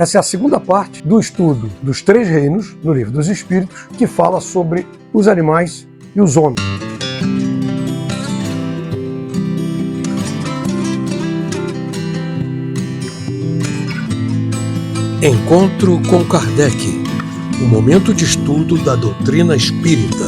Essa é a segunda parte do estudo dos 3 reinos, no Livro dos Espíritos, que fala sobre os animais e os homens. Encontro com Kardec, um momento de estudo da doutrina espírita.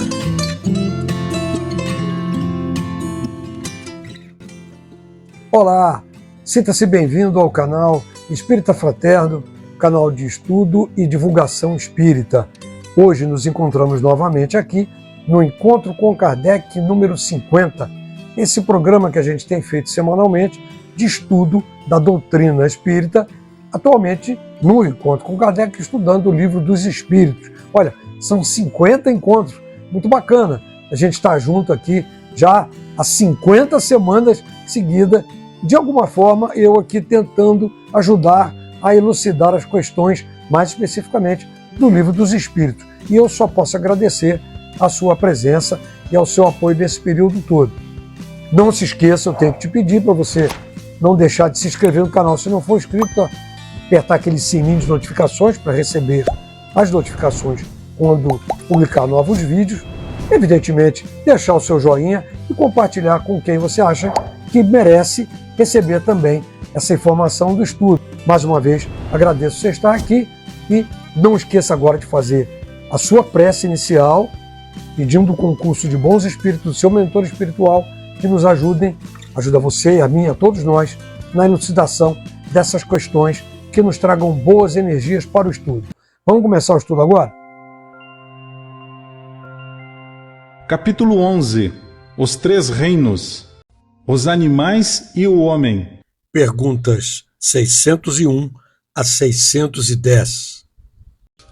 Olá, sinta-se bem-vindo ao canal Espírita Fraterno, canal de estudo e divulgação espírita. Hoje nos encontramos novamente aqui no Encontro com Kardec número 50, esse programa que a gente tem feito semanalmente de estudo da doutrina espírita, atualmente no Encontro com Kardec, estudando o Livro dos Espíritos. Olha, são 50 encontros, muito bacana. A gente está junto aqui já há 50 semanas seguidas, de alguma forma eu aqui tentando ajudar a elucidar as questões, mais especificamente do Livro dos Espíritos. E eu só posso agradecer a sua presença e ao seu apoio nesse período todo. Não se esqueça, eu tenho que te pedir para você não deixar de se inscrever no canal se não for inscrito, apertar aquele sininho de notificações para receber as notificações quando publicar novos vídeos. Evidentemente, deixar o seu joinha e compartilhar com quem você acha que merece receber também essa informação do estudo. Mais uma vez, agradeço você estar aqui e não esqueça agora de fazer a sua prece inicial, pedindo o concurso de bons espíritos do seu mentor espiritual que nos ajuda você, a mim, a todos nós, na elucidação dessas questões que nos tragam boas energias para o estudo. Vamos começar o estudo agora? Capítulo 11. Os 3 reinos. Os animais e o homem. Perguntas 601 a 610.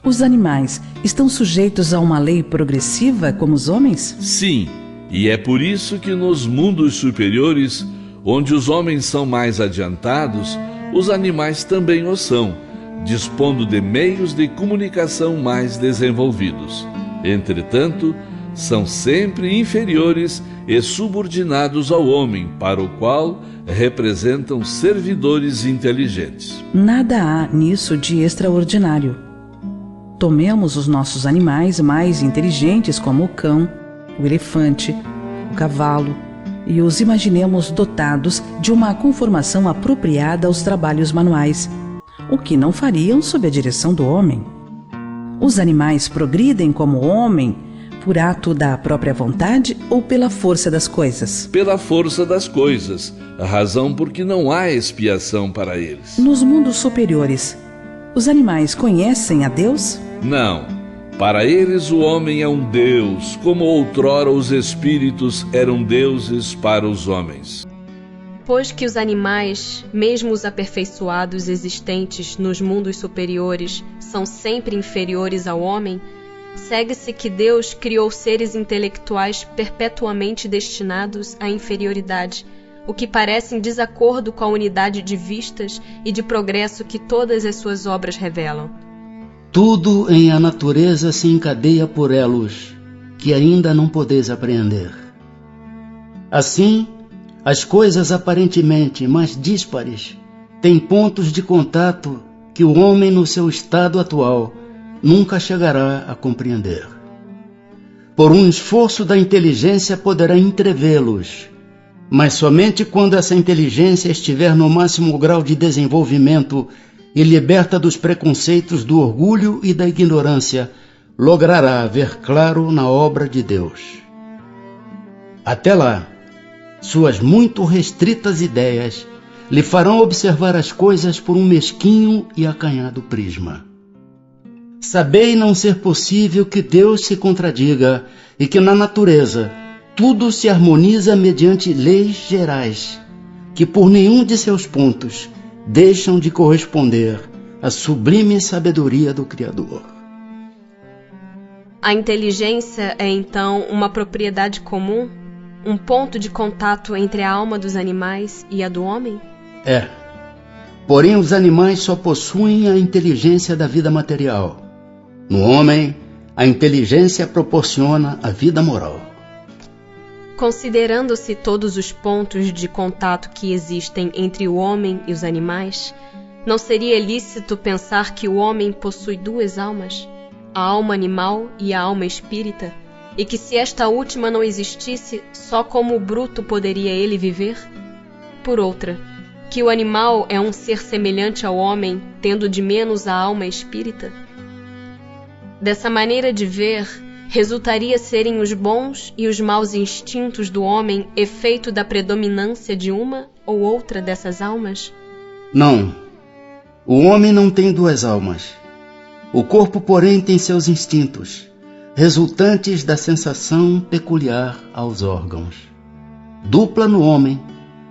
Os animais estão sujeitos a uma lei progressiva como os homens? Sim, e é por isso que nos mundos superiores, onde os homens são mais adiantados, os animais também o são, dispondo de meios de comunicação mais desenvolvidos. Entretanto, são sempre inferiores e subordinados ao homem, para o qual representam servidores inteligentes. Nada há nisso de extraordinário. Tomemos os nossos animais mais inteligentes, como o cão, o elefante, o cavalo, e os imaginemos dotados de uma conformação apropriada aos trabalhos manuais, o que não fariam sob a direção do homem. Os animais progridem como o homem por ato da própria vontade ou pela força das coisas? Pela força das coisas, a razão porque não há expiação para eles. Nos mundos superiores, os animais conhecem a Deus? Não. Para eles o homem é um deus, como outrora os espíritos eram deuses para os homens. Pois que os animais, mesmo os aperfeiçoados existentes nos mundos superiores, são sempre inferiores ao homem, segue-se que Deus criou seres intelectuais perpetuamente destinados à inferioridade, o que parece em desacordo com a unidade de vistas e de progresso que todas as suas obras revelam. Tudo em a natureza se encadeia por elos, que ainda não podeis apreender. Assim, as coisas aparentemente mais díspares têm pontos de contato que o homem no seu estado atual nunca chegará a compreender. Por um esforço da inteligência poderá entrevê-los, mas somente quando essa inteligência estiver no máximo grau de desenvolvimento e liberta dos preconceitos do orgulho e da ignorância, logrará ver claro na obra de Deus. Até lá, suas muito restritas ideias lhe farão observar as coisas por um mesquinho e acanhado prisma. Sabei não ser possível que Deus se contradiga e que na natureza tudo se harmoniza mediante leis gerais, que por nenhum de seus pontos deixam de corresponder à sublime sabedoria do Criador. A inteligência é, então, uma propriedade comum? Um ponto de contato entre a alma dos animais e a do homem? É. Porém, os animais só possuem a inteligência da vida material. No homem, a inteligência proporciona a vida moral. Considerando-se todos os pontos de contato que existem entre o homem e os animais, Não seria lícito pensar que o homem possui duas almas, a alma animal e a alma espírita, e que se esta última não existisse, só como bruto poderia ele viver? Por outra, que o animal é um ser semelhante ao homem, tendo de menos a alma espírita? Dessa maneira de ver, resultaria serem os bons e os maus instintos do homem efeito da predominância de uma ou outra dessas almas? Não. O homem não tem duas almas. O corpo, porém, tem seus instintos, resultantes da sensação peculiar aos órgãos. Dupla no homem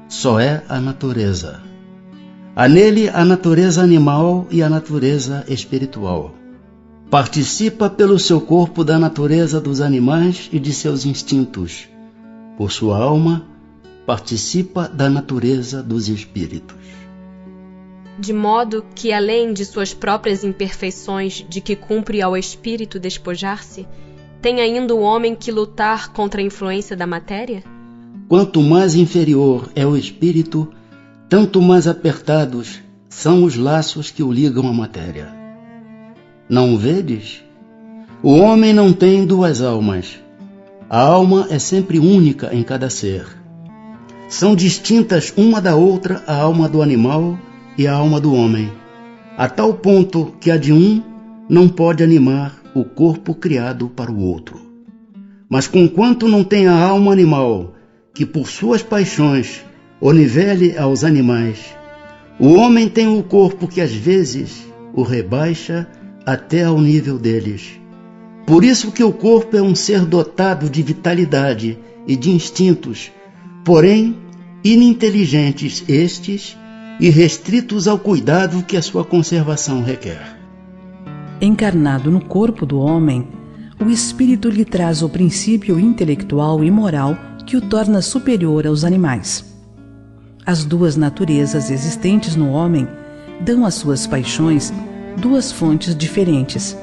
só é a natureza. Há nele a natureza animal e a natureza espiritual. Participa pelo seu corpo da natureza dos animais e de seus instintos. Por sua alma, participa da natureza dos espíritos. De modo que, além de suas próprias imperfeições de que cumpre ao espírito despojar-se, tem ainda o homem que lutar contra a influência da matéria? Quanto mais inferior é o espírito, tanto mais apertados são os laços que o ligam à matéria. Não vedes? O homem não tem duas almas. A alma é sempre única em cada ser. São distintas uma da outra a alma do animal e a alma do homem, a tal ponto que a de um não pode animar o corpo criado para o outro. Mas conquanto não tem a alma animal, que por suas paixões o nivele aos animais, o homem tem o corpo que às vezes o rebaixa até ao nível deles. Por isso que o corpo é um ser dotado de vitalidade e de instintos, porém ininteligentes estes e restritos ao cuidado que a sua conservação requer. Encarnado no corpo do homem, o espírito lhe traz o princípio intelectual e moral que o torna superior aos animais. As duas naturezas existentes no homem dão às suas paixões duas fontes diferentes.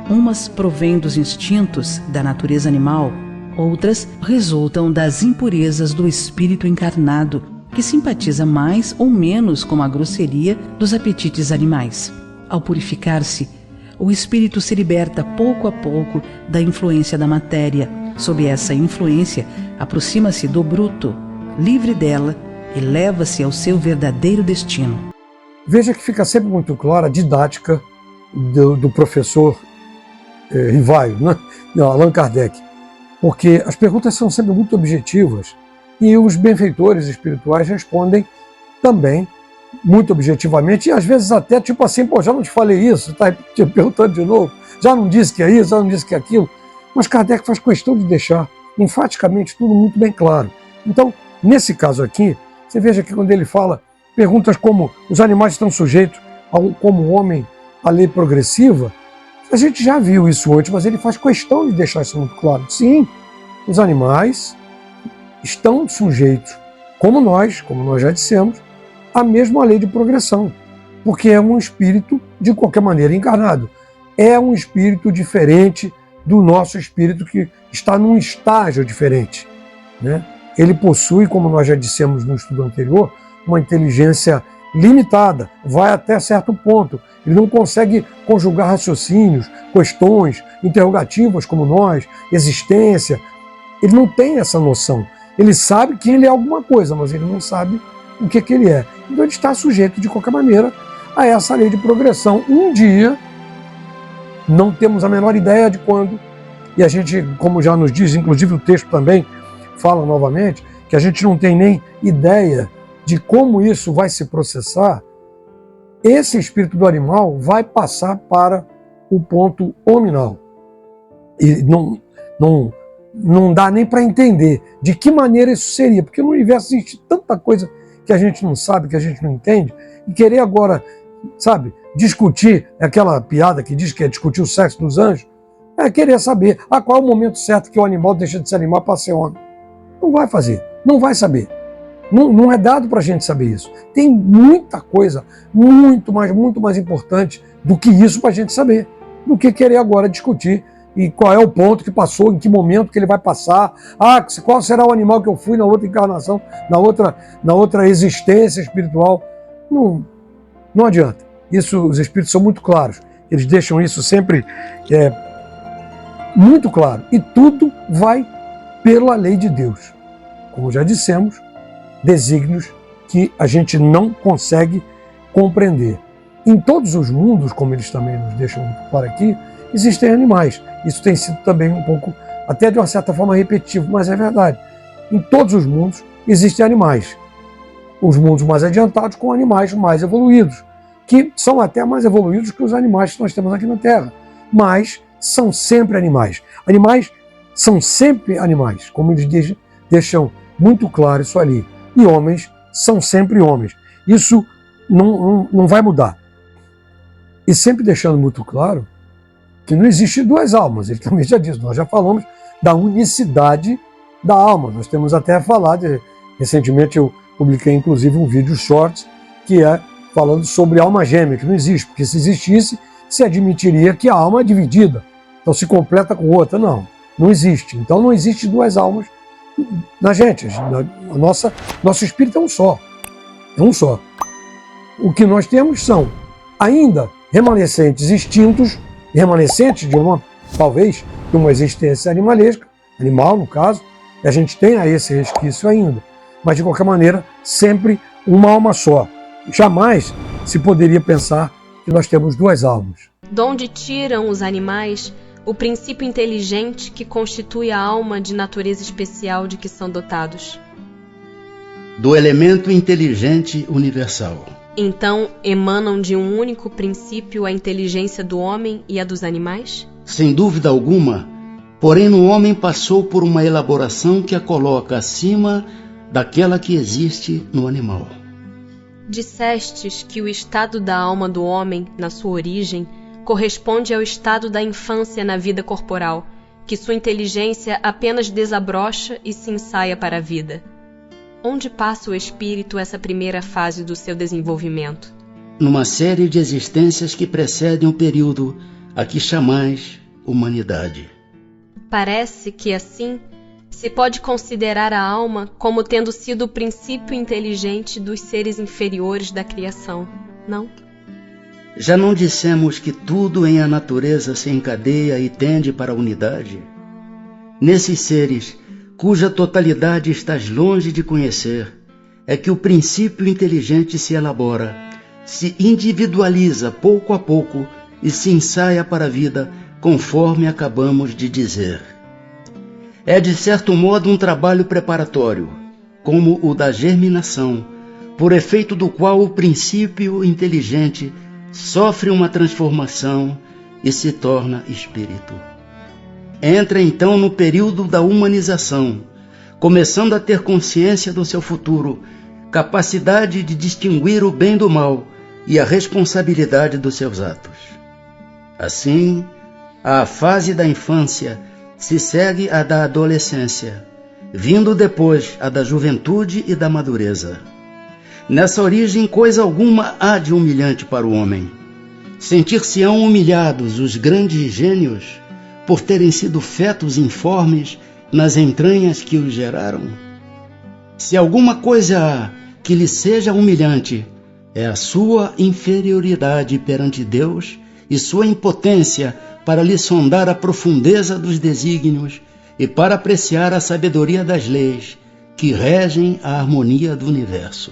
Umas provêm dos instintos da natureza animal, outras resultam das impurezas do espírito encarnado, que simpatiza mais ou menos com a grosseria dos apetites animais. Ao purificar-se, o espírito se liberta pouco a pouco da influência da matéria. Sob essa influência, aproxima-se do bruto, livre dela, e leva-se ao seu verdadeiro destino. Veja que fica sempre muito clara a didática do professor Rivaio, né? Não, Allan Kardec, porque as perguntas são sempre muito objetivas e os benfeitores espirituais respondem também muito objetivamente e às vezes até tipo assim, pô, já não te falei isso, está te perguntando de novo, já não disse que é isso, já não disse que é aquilo, mas Kardec faz questão de deixar enfaticamente tudo muito bem claro. Então, nesse caso aqui, você veja que quando ele fala perguntas como os animais estão sujeitos, como o homem, à lei progressiva, a gente já viu isso antes, mas ele faz questão de deixar isso muito claro. Sim, os animais estão sujeitos, como nós já dissemos, à mesma lei de progressão, porque é um espírito, de qualquer maneira, encarnado. É um espírito diferente do nosso espírito que está num estágio diferente, né? Ele possui, como nós já dissemos no estudo anterior, uma inteligência limitada, vai até certo ponto. Ele não consegue conjugar raciocínios, questões, interrogativas como nós, existência. Ele não tem essa noção. Ele sabe que ele é alguma coisa, mas ele não sabe o que ele é. Então ele está sujeito, de qualquer maneira, a essa lei de progressão. Um dia, não temos a menor ideia de quando, e a gente, como já nos diz, inclusive o texto também fala novamente, que a gente não tem nem ideia de como isso vai se processar, esse espírito do animal vai passar para o ponto hominal. E não dá nem para entender de que maneira isso seria, porque no universo existe tanta coisa que a gente não sabe, que a gente não entende, e querer agora, sabe, discutir, aquela piada que diz que é discutir o sexo dos anjos, é querer saber qual é o momento certo que o animal deixa de ser animal para ser homem. Não vai fazer, não vai saber. Não é dado para a gente saber isso. Tem muita coisa muito mais importante do que isso para a gente saber, do que querer agora discutir e qual é o ponto que passou, em que momento que ele vai passar, qual será o animal que eu fui na outra encarnação, na outra existência espiritual. Não adianta. Isso, os espíritos são muito claros. Eles deixam isso sempre muito claro. E tudo vai pela lei de Deus. Como já dissemos, desígnios que a gente não consegue compreender. Em todos os mundos, como eles também nos deixam claro aqui, existem animais. Isso tem sido também um pouco, até de uma certa forma, repetitivo, mas é verdade. Em todos os mundos existem animais. Os mundos mais adiantados com animais mais evoluídos, que são até mais evoluídos que os animais que nós temos aqui na Terra. Mas são sempre animais. Animais são sempre animais, como eles deixam muito claro isso ali. E homens são sempre homens. Isso não vai mudar. E sempre deixando muito claro que não existe duas almas. Ele também já disse, nós já falamos da unicidade da alma. Nós temos até falado, recentemente eu publiquei inclusive um vídeo shorts, que é falando sobre alma gêmea, que não existe, porque se existisse, se admitiria que a alma é dividida, então se completa com outra. Não existe. Então não existe duas almas na gente. Nosso espírito é um só. É um só. O que nós temos são ainda remanescentes instintos, remanescentes de talvez, de uma existência animalesca, animal no caso, e a gente tem esse resquício ainda. Mas de qualquer maneira, sempre uma alma só. Jamais se poderia pensar que nós temos duas almas. De onde tiram os animais o princípio inteligente que constitui a alma de natureza especial de que são dotados? Do elemento inteligente universal. Então, emanam de um único princípio a inteligência do homem e a dos animais? Sem dúvida alguma, porém no homem passou por uma elaboração que a coloca acima daquela que existe no animal. Dissestes que o estado da alma do homem, na sua origem, corresponde ao estado da infância na vida corporal, que sua inteligência apenas desabrocha e se ensaia para a vida. Onde passa o espírito essa primeira fase do seu desenvolvimento? Numa série de existências que precedem o período a que chamais humanidade. Parece que, assim, se pode considerar a alma como tendo sido o princípio inteligente dos seres inferiores da criação, não? Já não dissemos que tudo em a natureza se encadeia e tende para a unidade? Nesses seres, cuja totalidade estás longe de conhecer, é que o princípio inteligente se elabora, se individualiza pouco a pouco e se ensaia para a vida, conforme acabamos de dizer. É de certo modo um trabalho preparatório, como o da germinação, por efeito do qual o princípio inteligente sofre uma transformação e se torna espírito. Entra então no período da humanização, começando a ter consciência do seu futuro, capacidade de distinguir o bem do mal e a responsabilidade dos seus atos. Assim, a fase da infância se segue à da adolescência, vindo depois a da juventude e da madureza. Nessa origem, coisa alguma há de humilhante para o homem. Sentir-se-ão humilhados os grandes gênios por terem sido fetos informes nas entranhas que os geraram? Se alguma coisa há que lhe seja humilhante, é a sua inferioridade perante Deus e sua impotência para lhe sondar a profundeza dos desígnios e para apreciar a sabedoria das leis que regem a harmonia do universo.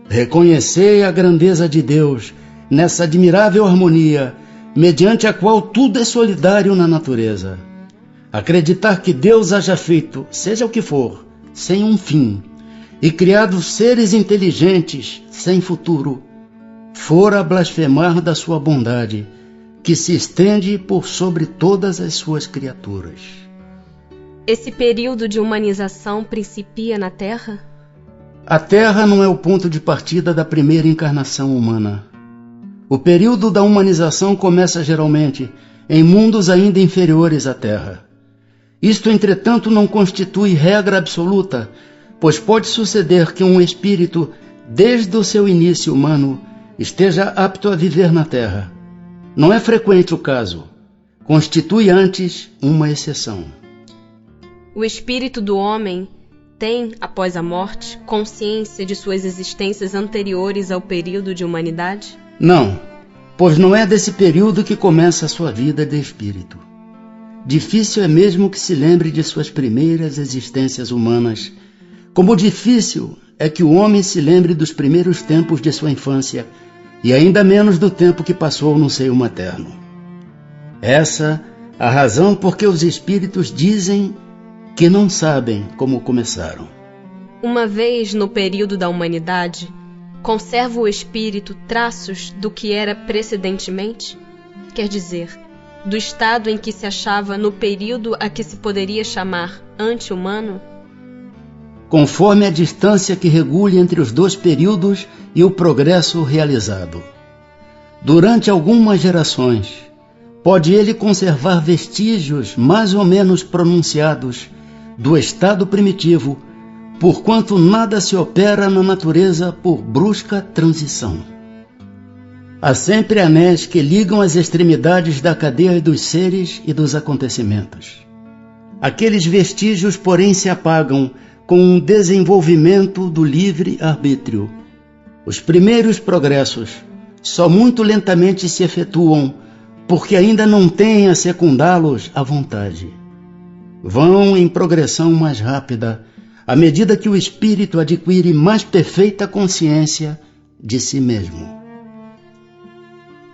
Reconhecei a grandeza de Deus nessa admirável harmonia, mediante a qual tudo é solidário na natureza. Acreditar que Deus haja feito, seja o que for, sem um fim, e criado seres inteligentes, sem futuro, fora blasfemar da sua bondade, que se estende por sobre todas as suas criaturas. Esse período de humanização principia na Terra? A Terra não é o ponto de partida da primeira encarnação humana. O período da humanização começa geralmente em mundos ainda inferiores à Terra. Isto, entretanto, não constitui regra absoluta, pois pode suceder que um espírito, desde o seu início humano, esteja apto a viver na Terra. Não é frequente o caso. Constitui antes uma exceção. O espírito do homem mantém, após a morte, consciência de suas existências anteriores ao período de humanidade? Não, pois não é desse período que começa a sua vida de espírito. Difícil é mesmo que se lembre de suas primeiras existências humanas, como difícil é que o homem se lembre dos primeiros tempos de sua infância e ainda menos do tempo que passou no seio materno. Essa a razão por que os espíritos dizem que não sabem como começaram. Uma vez no período da humanidade, conserva o espírito traços do que era precedentemente? Quer dizer, do estado em que se achava no período a que se poderia chamar ante-humano? Conforme a distância que regule entre os dois períodos e o progresso realizado. Durante algumas gerações, pode ele conservar vestígios mais ou menos pronunciados do estado primitivo, porquanto nada se opera na natureza por brusca transição. Há sempre anéis que ligam as extremidades da cadeia dos seres e dos acontecimentos. Aqueles vestígios, porém, se apagam com um desenvolvimento do livre-arbítrio. Os primeiros progressos só muito lentamente se efetuam, porque ainda não têm a secundá-los à vontade. Vão em progressão mais rápida, à medida que o espírito adquire mais perfeita consciência de si mesmo.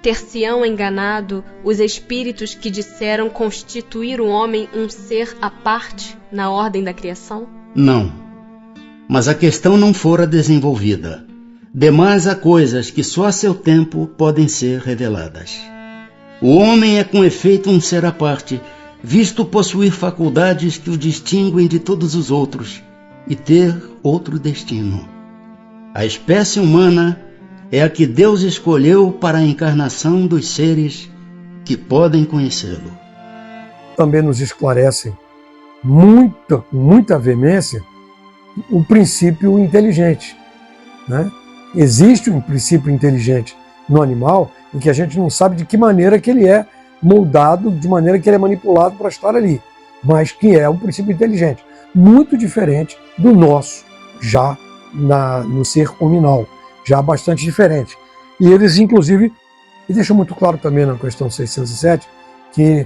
Ter-se-ão enganado os espíritos que disseram constituir o homem um ser à parte na ordem da criação? Não, mas a questão não fora desenvolvida. Demais há coisas que só a seu tempo podem ser reveladas. O homem é com efeito um ser à parte, visto possuir faculdades que o distinguem de todos os outros e ter outro destino. A espécie humana é a que Deus escolheu para a encarnação dos seres que podem conhecê-lo. Também nos esclarecem muita veemência o princípio inteligente, né? Existe um princípio inteligente no animal em que a gente não sabe de que maneira que ele é moldado, de maneira que ele é manipulado para estar ali, mas que é um princípio inteligente, muito diferente do nosso, já no ser hominal, já bastante diferente. E eles, inclusive, deixam muito claro também na questão 607, que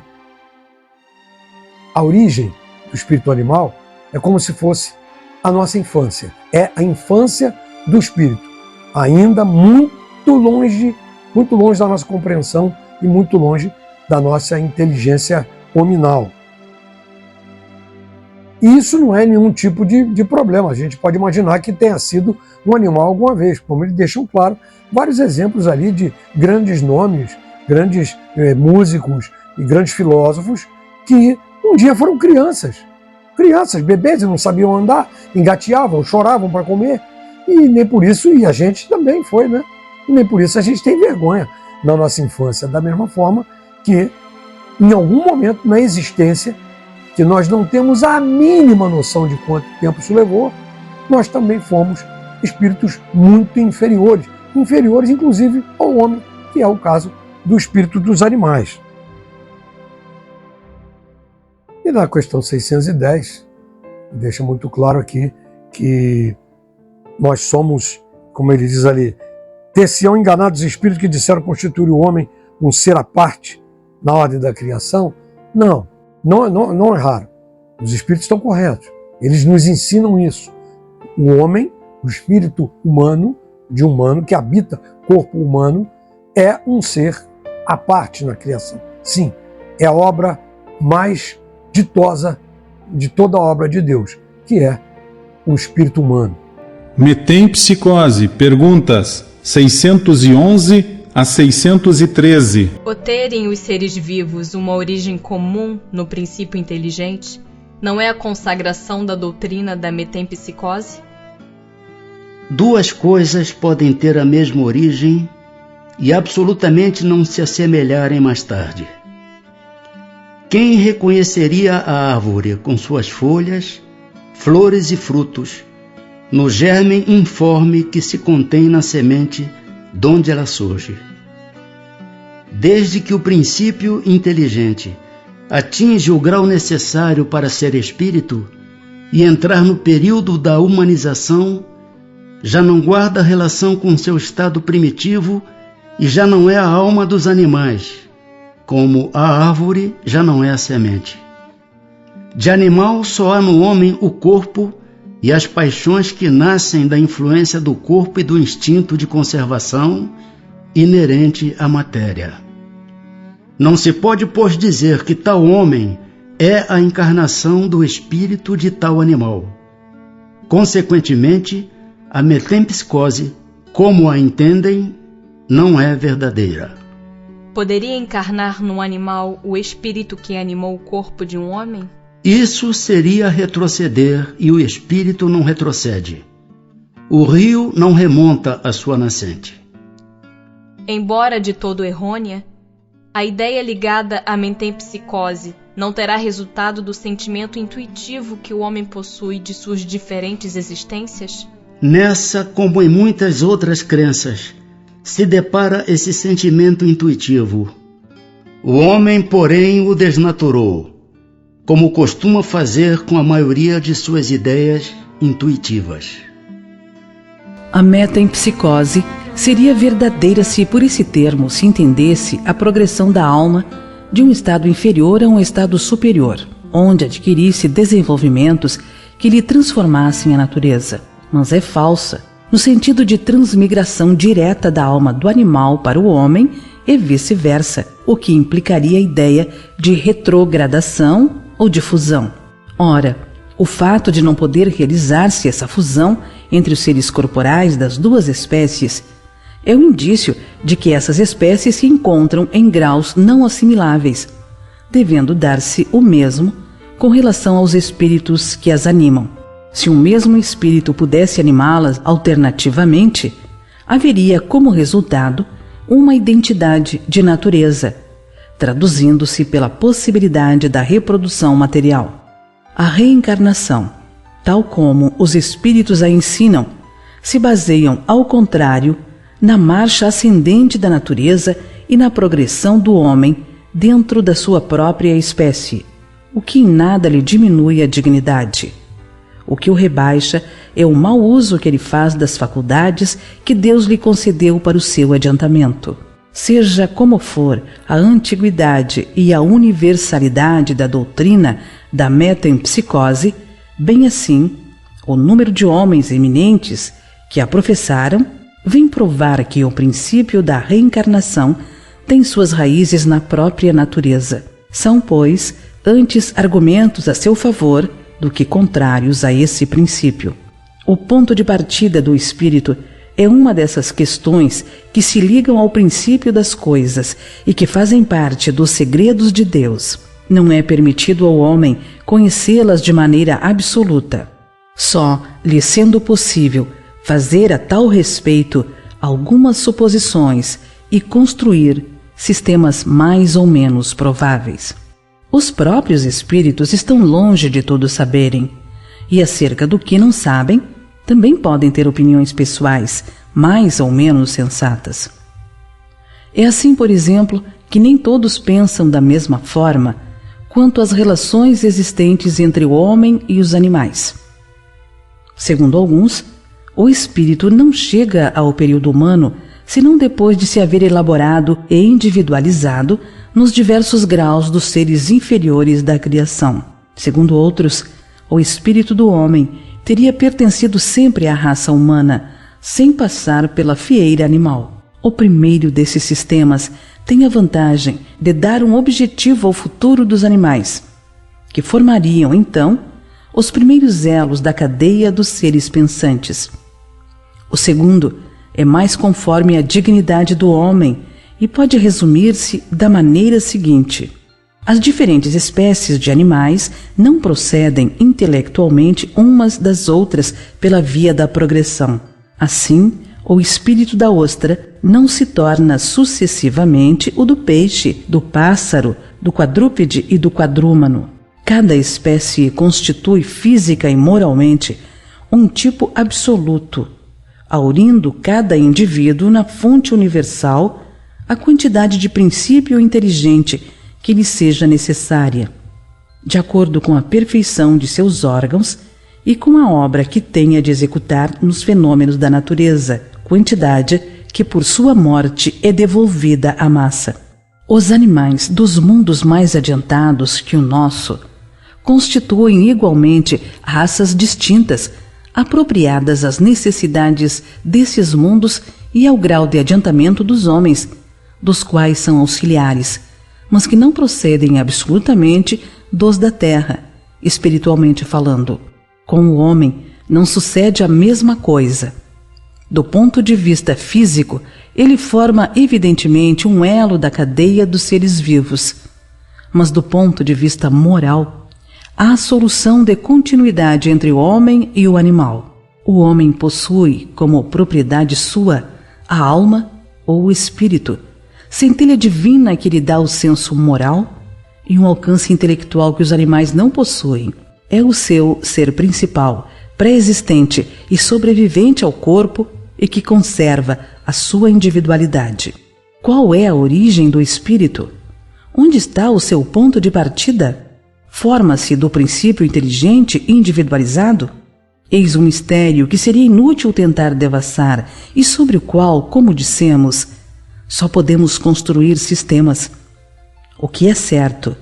a origem do espírito animal é como se fosse a nossa infância. É a infância do espírito, ainda muito longe da nossa compreensão e muito longe da nossa inteligência hominal. Isso não é nenhum tipo de problema. A gente pode imaginar que tenha sido um animal alguma vez, como eles deixam claro vários exemplos ali de grandes nomes, grandes músicos e grandes filósofos que um dia foram crianças, bebês, e não sabiam andar, engateavam, choravam para comer, e nem por isso, e a gente também foi, né? E nem por isso a gente tem vergonha na nossa infância, da mesma forma que em algum momento na existência, que nós não temos a mínima noção de quanto tempo isso levou, nós também fomos espíritos muito inferiores inclusive ao homem, que é o caso do espírito dos animais. E na questão 610, deixa muito claro aqui que nós somos, como ele diz ali, ter-se-ão enganados os espíritos que disseram constituir o homem um ser à parte na ordem da criação? Não é raro. Os espíritos estão corretos. Eles nos ensinam isso. O homem, o espírito humano, de humano, que habita corpo humano, é um ser à parte na criação. Sim, é a obra mais ditosa de toda a obra de Deus, que é o espírito humano. Metempsicose, perguntas 611 a 613. O terem os seres vivos uma origem comum no princípio inteligente não é a consagração da doutrina da metempsicose? Duas coisas podem ter a mesma origem e absolutamente não se assemelharem mais tarde. Quem reconheceria a árvore com suas folhas, flores e frutos, no germe informe que se contém na semente donde ela surge? Desde que o princípio inteligente atinge o grau necessário para ser espírito, e entrar no período da humanização, já não guarda relação com seu estado primitivo e já não é a alma dos animais, como a árvore já não é a semente. De animal só há no homem o corpo e as paixões que nascem da influência do corpo e do instinto de conservação inerente à matéria. Não se pode, pois, dizer que tal homem é a encarnação do espírito de tal animal. Consequentemente, a metempsicose, como a entendem, não é verdadeira. Poderia encarnar num animal o espírito que animou o corpo de um homem? Isso seria retroceder e o espírito não retrocede. O rio não remonta à sua nascente. Embora de todo errônea, a ideia ligada à metempsicose não terá resultado do sentimento intuitivo que o homem possui de suas diferentes existências? Nessa, como em muitas outras crenças, se depara esse sentimento intuitivo. O homem, porém, o desnaturou, como costuma fazer com a maioria de suas ideias intuitivas. A metempsicose seria verdadeira se, por esse termo, se entendesse a progressão da alma de um estado inferior a um estado superior, onde adquirisse desenvolvimentos que lhe transformassem a natureza. Mas é falsa, no sentido de transmigração direta da alma do animal para o homem e vice-versa, o que implicaria a ideia de retrogradação ou de fusão. Ora, o fato de não poder realizar-se essa fusão entre os seres corporais das duas espécies é um indício de que essas espécies se encontram em graus não assimiláveis, devendo dar-se o mesmo com relação aos espíritos que as animam. Se um mesmo espírito pudesse animá-las alternativamente, haveria como resultado uma identidade de natureza, traduzindo-se pela possibilidade da reprodução material. A reencarnação, tal como os espíritos a ensinam, se baseiam, ao contrário, na marcha ascendente da natureza e na progressão do homem dentro da sua própria espécie, o que em nada lhe diminui a dignidade. O que o rebaixa é o mau uso que ele faz das faculdades que Deus lhe concedeu para o seu adiantamento. Seja como for a antiguidade e a universalidade da doutrina da metempsicose, bem assim, o número de homens eminentes que a professaram vem provar que o princípio da reencarnação tem suas raízes na própria natureza. São, pois, antes argumentos a seu favor do que contrários a esse princípio. O ponto de partida do espírito é uma dessas questões que se ligam ao princípio das coisas e que fazem parte dos segredos de Deus. Não é permitido ao homem conhecê-las de maneira absoluta. Só lhe sendo possível fazer a tal respeito algumas suposições e construir sistemas mais ou menos prováveis. Os próprios espíritos estão longe de tudo saberem, e acerca do que não sabem, também podem ter opiniões pessoais, mais ou menos sensatas. É assim, por exemplo, que nem todos pensam da mesma forma quanto às relações existentes entre o homem e os animais. Segundo alguns, o espírito não chega ao período humano senão depois de se haver elaborado e individualizado nos diversos graus dos seres inferiores da criação. Segundo outros, o espírito do homem teria pertencido sempre à raça humana, sem passar pela fieira animal. O primeiro desses sistemas tem a vantagem de dar um objetivo ao futuro dos animais, que formariam, então, os primeiros elos da cadeia dos seres pensantes. O segundo é mais conforme à dignidade do homem e pode resumir-se da maneira seguinte: as diferentes espécies de animais não procedem intelectualmente umas das outras pela via da progressão. Assim, o espírito da ostra não se torna sucessivamente o do peixe, do pássaro, do quadrúpede e do quadrúmano. Cada espécie constitui física e moralmente um tipo absoluto, aurindo cada indivíduo na fonte universal a quantidade de princípio inteligente que lhe seja necessária, de acordo com a perfeição de seus órgãos e com a obra que tenha de executar nos fenômenos da natureza, quantidade que por sua morte é devolvida à massa. Os animais dos mundos mais adiantados que o nosso constituem igualmente raças distintas, apropriadas às necessidades desses mundos e ao grau de adiantamento dos homens, dos quais são auxiliares, mas que não procedem absolutamente dos da terra, espiritualmente falando. Com o homem não sucede a mesma coisa. Do ponto de vista físico, ele forma evidentemente um elo da cadeia dos seres vivos, mas do ponto de vista moral, há a solução de continuidade entre o homem e o animal. O homem possui como propriedade sua a alma ou o espírito, centelha divina que lhe dá o senso moral e um alcance intelectual que os animais não possuem. É o seu ser principal, pré-existente e sobrevivente ao corpo e que conserva a sua individualidade. Qual é a origem do espírito? Onde está o seu ponto de partida? Forma-se do princípio inteligente individualizado? Eis um mistério que seria inútil tentar devassar e sobre o qual, como dissemos, só podemos construir sistemas. O que é certo,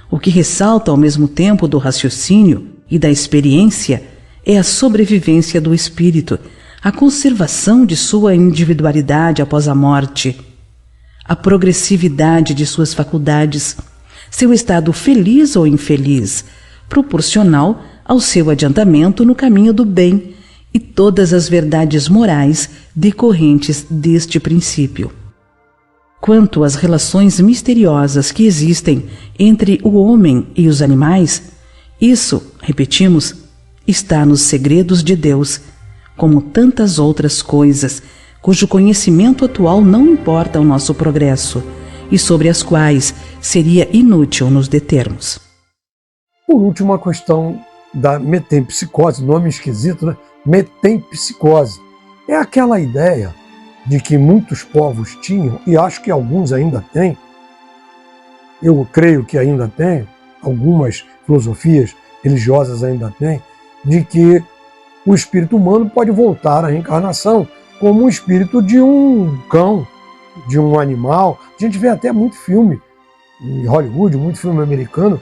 o que ressalta ao mesmo tempo do raciocínio e da experiência, é a sobrevivência do espírito, a conservação de sua individualidade após a morte, a progressividade de suas faculdades, seu estado feliz ou infeliz, proporcional ao seu adiantamento no caminho do bem e todas as verdades morais decorrentes deste princípio. Quanto às relações misteriosas que existem entre o homem e os animais, isso, repetimos, está nos segredos de Deus, como tantas outras coisas, cujo conhecimento atual não importa ao nosso progresso e sobre as quais seria inútil nos determos. Por último, a questão da metempsicose, nome esquisito, né? Metempsicose. É aquela ideia de que muitos povos tinham, e acho que alguns ainda têm, eu creio que ainda tem, algumas filosofias religiosas ainda têm, de que o espírito humano pode voltar à reencarnação como o espírito de um cão, de um animal. A gente vê até muito filme em Hollywood, muito filme americano,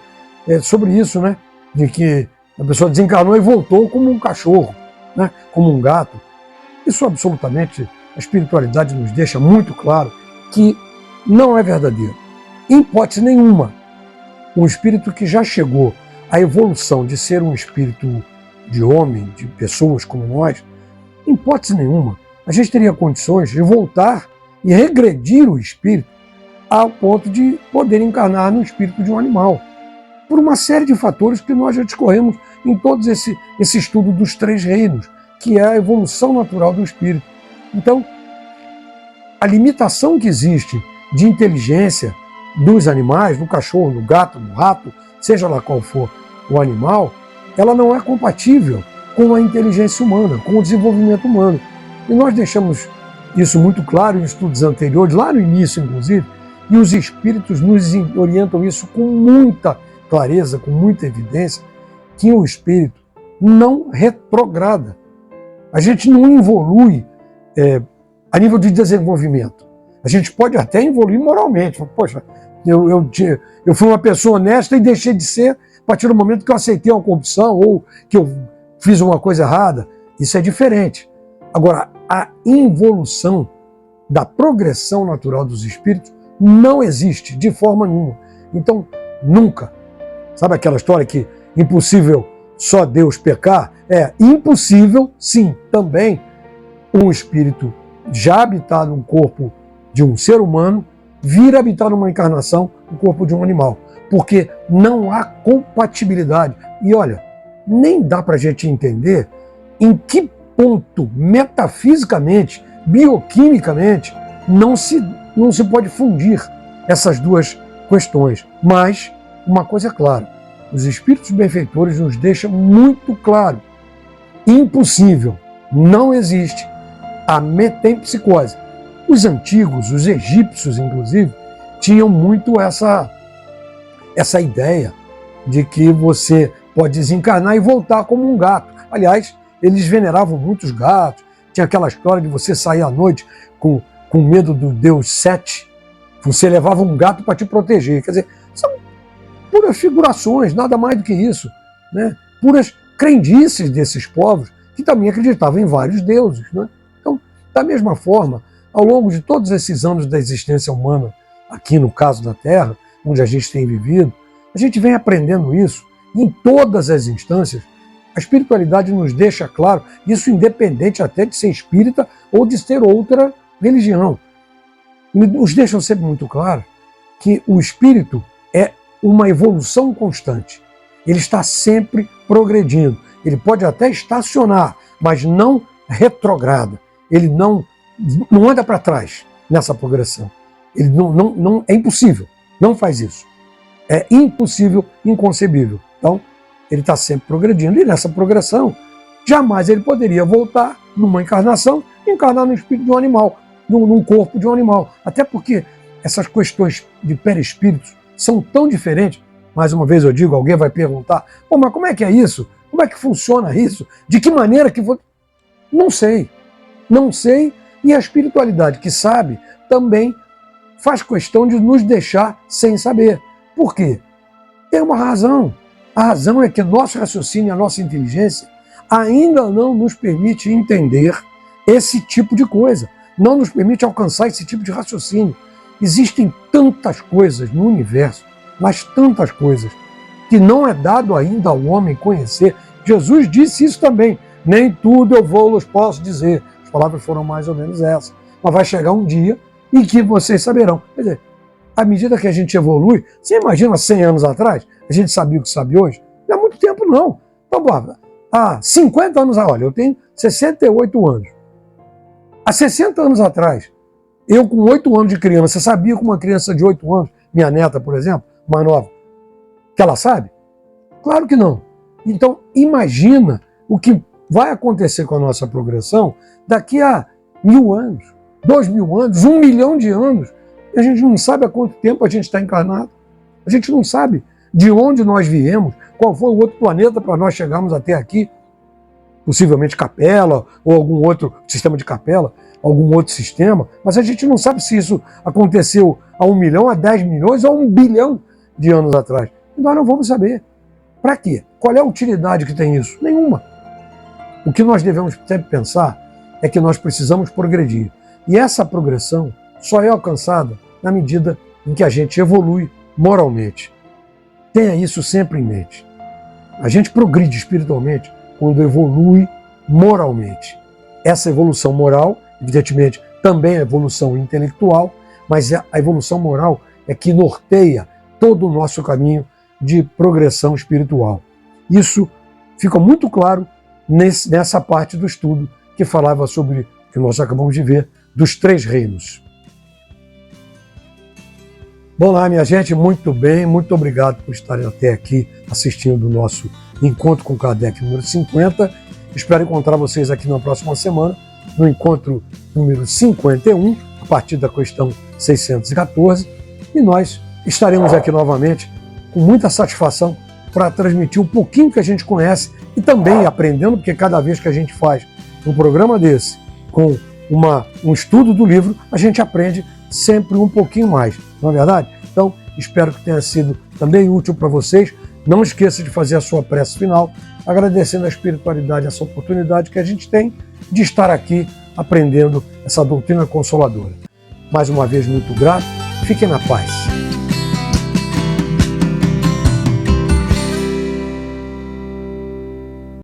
sobre isso, né? De que a pessoa desencarnou e voltou como um cachorro, né? Como um gato. Isso absolutamente, a espiritualidade nos deixa muito claro que não é verdadeiro. Em hipótese nenhuma, um espírito que já chegou à evolução de ser um espírito de homem, de pessoas como nós, em hipótese nenhuma, a gente teria condições de voltar e regredir o espírito ao ponto de poder encarnar no espírito de um animal, por uma série de fatores que nós já discorremos em todo esse estudo dos 3 reinos, que é a evolução natural do espírito. Então, a limitação que existe de inteligência dos animais, no cachorro, no gato, no rato, seja lá qual for o animal, ela não é compatível com a inteligência humana, com o desenvolvimento humano. E nós deixamos isso muito claro em estudos anteriores, lá no início, inclusive, e os espíritos nos orientam isso com muita clareza, com muita evidência, que o espírito não retrograda. A gente não evolui a nível de desenvolvimento. A gente pode até evoluir moralmente. Poxa, eu fui uma pessoa honesta e deixei de ser a partir do momento que eu aceitei uma corrupção ou que eu fiz uma coisa errada. Isso é diferente. Agora, a involução da progressão natural dos espíritos não existe de forma nenhuma. Então, nunca. Sabe aquela história que impossível só Deus pecar? É impossível, sim, também um espírito já habitar num corpo de um ser humano vir habitar numa encarnação no corpo de um animal. Porque não há compatibilidade. E olha, nem dá para a gente entender em que ponto, metafisicamente, bioquimicamente, não se pode fundir essas duas questões. Mas uma coisa é clara, os espíritos benfeitores nos deixam muito claro, impossível, não existe a metempsicose. Os antigos, os egípcios, inclusive, tinham muito essa ideia de que você pode desencarnar e voltar como um gato. Aliás, eles veneravam muitos gatos. Tinha aquela história de você sair à noite com medo do deus Sete. Você levava um gato para te proteger. Quer dizer, são puras figurações, nada mais do que isso, né? Puras crendices desses povos que também acreditavam em vários deuses, né? Então, da mesma forma, ao longo de todos esses anos da existência humana, aqui no caso da Terra, onde a gente tem vivido, a gente vem aprendendo isso em todas as instâncias. A espiritualidade nos deixa claro, isso independente até de ser espírita ou de ser outra religião. Nos deixam sempre muito claro que o espírito é uma evolução constante. Ele está sempre progredindo. Ele pode até estacionar, mas não retrograda. Ele não anda para trás nessa progressão. Ele não é impossível, não faz isso. É impossível, inconcebível. Então, ele está sempre progredindo. E nessa progressão, jamais ele poderia voltar numa encarnação e encarnar no espírito de um animal, num corpo de um animal. Até porque essas questões de perispíritos são tão diferentes. Mais uma vez eu digo, alguém vai perguntar, mas como é que é isso? Como é que funciona isso? De que maneira que... Não sei. Não sei. E a espiritualidade que sabe também faz questão de nos deixar sem saber. Por quê? Tem uma razão. A razão é que nosso raciocínio, a nossa inteligência ainda não nos permite entender esse tipo de coisa. Não nos permite alcançar esse tipo de raciocínio. Existem tantas coisas no universo, mas tantas coisas, que não é dado ainda ao homem conhecer. Jesus disse isso também. Nem tudo eu vou-los posso dizer. As palavras foram mais ou menos essas. Mas vai chegar um dia em que vocês saberão. Quer dizer, à medida que a gente evolui, você imagina 100 anos atrás, a gente sabia o que sabe hoje? Não é muito tempo, não. Então, há 50 anos, olha, eu tenho 68 anos. Há 60 anos atrás, eu com 8 anos de criança, você sabia que uma criança de 8 anos, minha neta, por exemplo, mais nova, que ela sabe? Claro que não. Então, imagina o que vai acontecer com a nossa progressão daqui a 1000 anos, 2000 anos, 1 milhão de anos. E a gente não sabe há quanto tempo a gente está encarnado. A gente não sabe de onde nós viemos, qual foi o outro planeta para nós chegarmos até aqui. Possivelmente Capela, ou algum outro sistema de Capela, algum outro sistema. Mas a gente não sabe se isso aconteceu há 1 milhão, há 10 milhões ou 1 bilhão de anos atrás. E nós não vamos saber. Para quê? Qual é a utilidade que tem isso? Nenhuma. O que nós devemos sempre pensar é que nós precisamos progredir. E essa progressão só é alcançada na medida em que a gente evolui moralmente. Tenha isso sempre em mente. A gente progride espiritualmente quando evolui moralmente. Essa evolução moral, evidentemente, também é evolução intelectual, mas a evolução moral é que norteia todo o nosso caminho de progressão espiritual. Isso fica muito claro nessa parte do estudo que falava sobre o que nós acabamos de ver, dos 3 reinos. Bom lá, minha gente, muito bem, muito obrigado por estarem até aqui assistindo o nosso Encontro com Kardec número 50. Espero encontrar vocês aqui na próxima semana, no encontro número 51, a partir da questão 614, e nós estaremos aqui novamente com muita satisfação para transmitir um pouquinho que a gente conhece e também aprendendo, porque cada vez que a gente faz um programa desse com um estudo do livro, a gente aprende sempre um pouquinho mais, não é verdade? Então, espero que tenha sido também útil para vocês. Não esqueça de fazer a sua prece final, agradecendo a espiritualidade, essa oportunidade que a gente tem de estar aqui aprendendo essa doutrina consoladora. Mais uma vez, muito grato. Fiquem na paz.